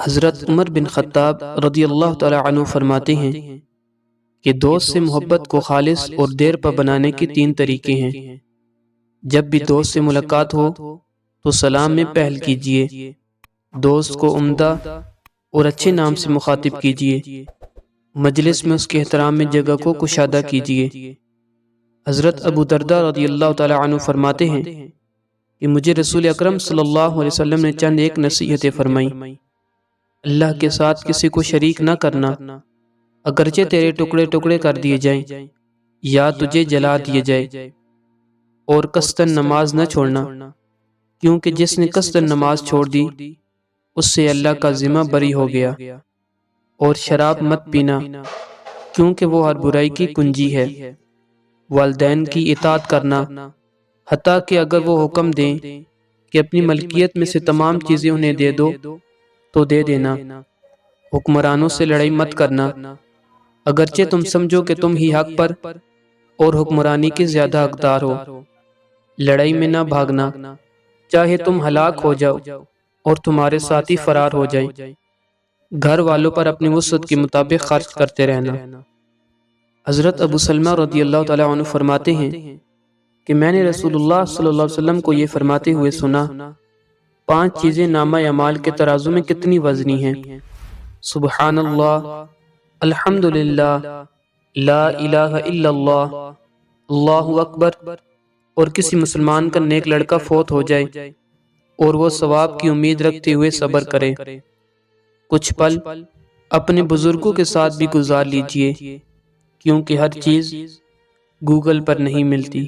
حضرت عمر بن خطاب رضی اللہ تعالی عنہ فرماتے ہیں کہ دوست سے محبت کو خالص اور دیر پا بنانے کے 3 طریقے ہیں۔ جب بھی دوست سے ملاقات ہو تو سلام میں پہل کیجیے، دوست کو عمدہ اور اچھے نام سے مخاطب کیجیے، مجلس میں اس کے احترام میں جگہ کو کشادہ کیجیے۔ حضرت ابو درداء رضی اللہ تعالی عنہ فرماتے ہیں کہ مجھے رسول اکرم صلی اللہ علیہ وسلم نے چند ایک نصیحتیں فرمائیں۔ اللہ کے ساتھ کسی کو شریک نہ کرنا، اگرچہ تیرے ٹکڑے ٹکڑے کر دیے جائیں یا تجھے جلا دیے جائے، اور قصداً نماز نہ چھوڑنا، کیونکہ جس نے قصداً نماز چھوڑ دی اس سے اللہ کا ذمہ بری ہو گیا، اور شراب مت پینا کیونکہ وہ ہر برائی کی کنجی ہے۔ والدین کی اطاعت کرنا، حتیٰ کہ اگر وہ حکم دیں کہ اپنی ملکیت میں سے تمام چیزیں انہیں دے دو تو دے دینا۔ حکمرانوں سے لڑائی مت کرنا، اگرچہ تم سمجھو کہ تم ہی حق پر اور حکمرانی کے زیادہ حقدار ہو۔ لڑائی میں نہ بھاگنا، چاہے تم ہلاک ہو جاؤ اور تمہارے ساتھی فرار ہو جائیں۔ گھر والوں پر اپنی وسعت کے مطابق خرچ کرتے رہنا۔ حضرت ابو سلمہ رضی اللہ تعالیٰ عنہ فرماتے ہیں کہ میں نے رسول اللہ صلی اللہ علیہ وسلم کو یہ فرماتے ہوئے سنا، 5 چیزیں نامہ اعمال کے ترازو میں کتنی وزنی ہیں: سبحان اللہ، الحمدللہ، لا الہ الا اللہ، اللہ اکبر۔ اور کسی مسلمان کا نیک لڑکا فوت ہو جائے اور وہ ثواب کی امید رکھتے ہوئے صبر کرے۔ کچھ پل اپنے بزرگوں کے ساتھ بھی گزار لیجئے، کیونکہ ہر چیز گوگل پر نہیں ملتی۔